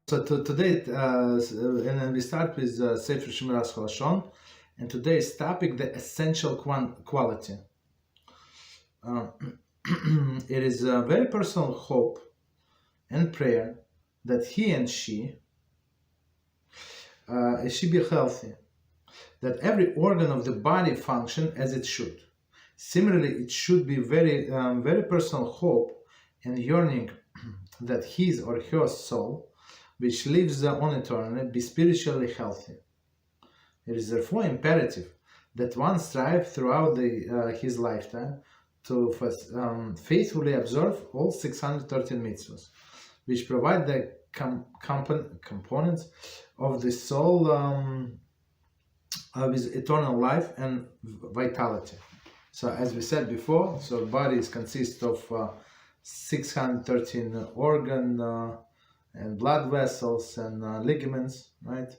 Today, and then we start with Sefer Shmiras Haloshon, and today's topic, the essential quality. It is a very personal hope and prayer that he and she be healthy, that every organ of the body function as it should. Similarly, it should be very personal hope and yearning that his or her soul, which lives on eternity, be spiritually healthy. It is therefore imperative that one strive throughout his lifetime to faithfully observe all 613 mitzvahs, which provide the components of the soul with eternal life and vitality. So as we said before, so body consists of 613 organ and blood vessels and ligaments, right?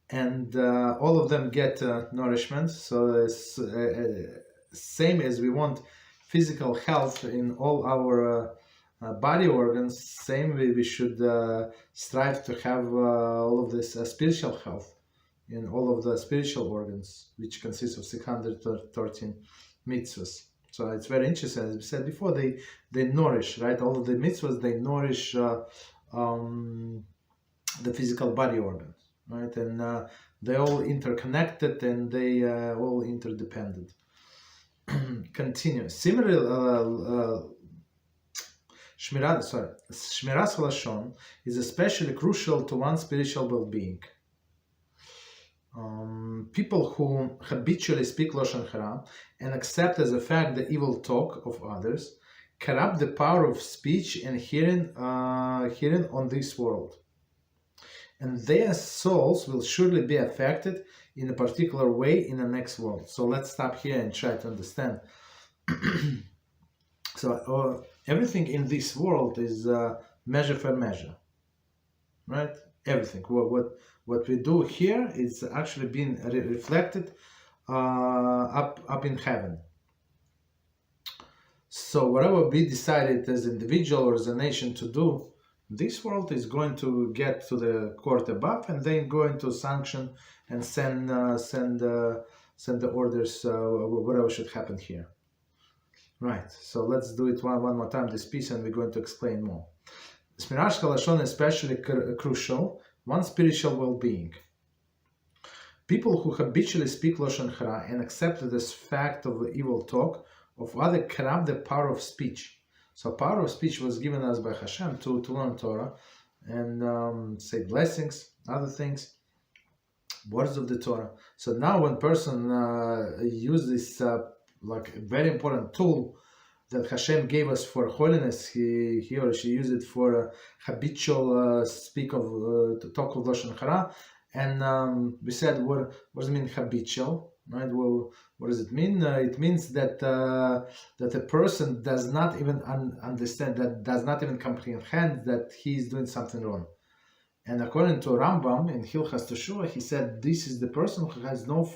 And all of them get nourishment. So it's same as we want physical health in all our body organs, same way we should strive to have all of this spiritual health in all of the spiritual organs, which consists of 613 mitzvahs. So it's very interesting. As we said before, they nourish, right? All of the mitzvahs, they nourish the physical body organs, right? And they're all interconnected and they all interdependent. Continue. Similarly, Shmiras Haloshon is especially crucial to one's spiritual well-being. People who habitually speak Lashon Hara and accept as a fact the evil talk of others corrupt the power of speech and hearing on this world, and their souls will surely be affected in a particular way in the next world. So let's stop here and try to understand. So everything in this world is measure for measure, right? Everything. What we do here is actually being reflected up in heaven. So whatever we decided as an individual or as a nation to do, this world is going to get to the court above, and then going to sanction and send the orders whatever should happen here. Right. So let's do it one more time, this piece, and we're going to explain more. Shmiras Haloshon is especially crucial one's spiritual well-being. People who habitually speak Lashon Hara and accept it as fact of the evil talk of others corrupt the power of speech. So power of speech was given us by Hashem to learn Torah and say blessings, other things, words of the Torah. So now when person uses this like a very important tool that Hashem gave us for holiness, he or she used it for habitual talk of Lashon Hara. And we said, what does it mean habitual? Right? Well, what does it mean? It means that a person does not even understand, that does not even comprehend that he is doing something wrong. And according to Rambam in Hilchas Teshuvah, he said this is the person who has no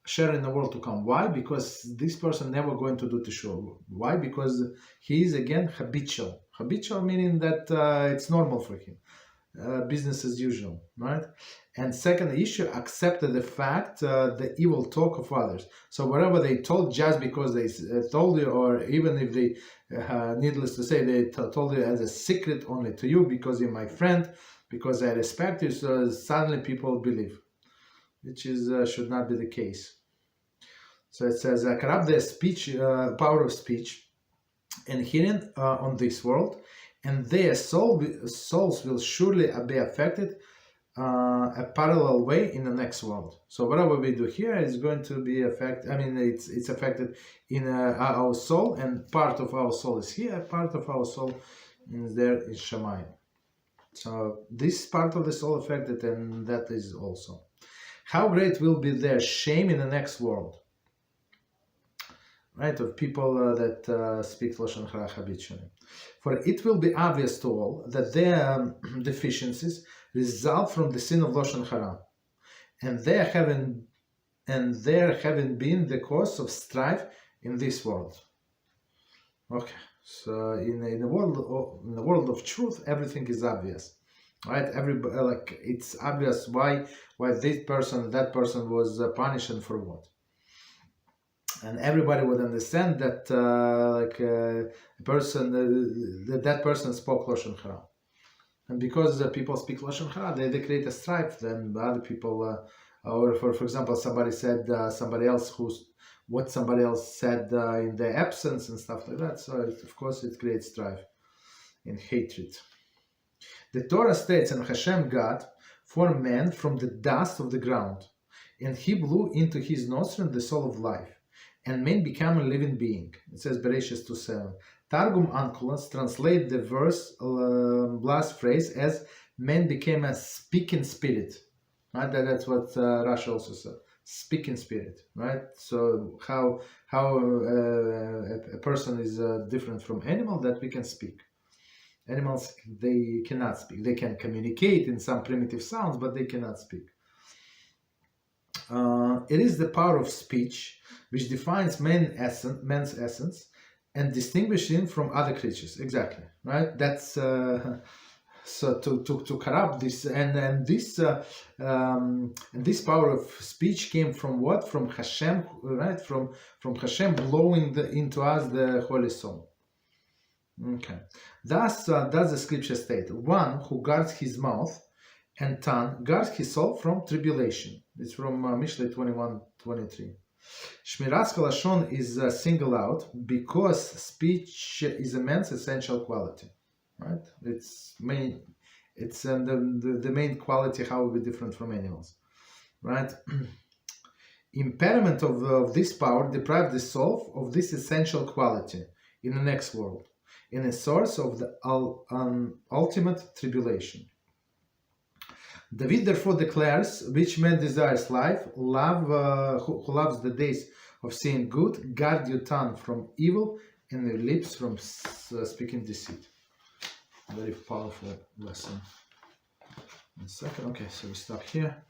share in the world to come. Why? Because this person never going to do Teshuvah. Why? Because he is again habitual. Habitual meaning that it's normal for him. Business as usual, right? And second issue, accepted the fact, the evil talk of others. So whatever they told, just because they told you, or even if they, needless to say, they told you as a secret only to you because you're my friend, because I respect you, so suddenly people believe, which is should not be the case. So it says, corrupt their speech, power of speech and hearing on this world, and their souls will surely be affected a parallel way in the next world. So whatever we do here is going to be affected. I mean, it's affected in our soul, and part of our soul is here, part of our soul is there in Shamayim. So this part of the soul affected, and that is also. How great will be their shame in the next world, right? Of people that speak Lashon Hara habitually. For it will be obvious to all that their deficiencies result from the sin of Lashon Hara, and their having been the cause of strife in this world. Okay, so in the world of truth, everything is obvious. right? Everybody, like, it's obvious why this person, that person was punished and for what. And everybody would understand that a person, that person spoke Lashon Hara. And because people speak Lashon Hara, they create a strife. Then other people, or for example, somebody said somebody else what somebody else said in their absence and stuff like that. So of course it creates strife and hatred. The Torah states, and Hashem God formed man from the dust of the ground, and he blew into his nostril the soul of life, and man became a living being. It says Bereshit 2:7. Targum Onkelos translate the verse last phrase as man became a speaking spirit. Right? That's what Rashi also said. Speaking spirit, right? So how a person is different from animal, that we can speak. Animals, they cannot speak. They can communicate in some primitive sounds, but they cannot speak. It is the power of speech which defines man's essence and distinguishes him from other creatures. Exactly, right? That's so to corrupt this, and this power of speech came from what? From Hashem, right? From Hashem blowing into us the Holy Soul. Okay. Thus does the scripture state, one who guards his mouth and tongue guards his soul from tribulation. It's from Mishlei 21:23. Shmiras Haloshon is singled out because speech is a man's essential quality. Right? It's the main quality, how we're different from animals. Right? Impairment of this power deprives the soul of this essential quality in the next world, in a source of the ultimate tribulation. David therefore declares, which man desires life, who loves the days of seeing good, guard your tongue from evil and your lips from speaking deceit. Very powerful lesson. One second. Okay, so we stop here.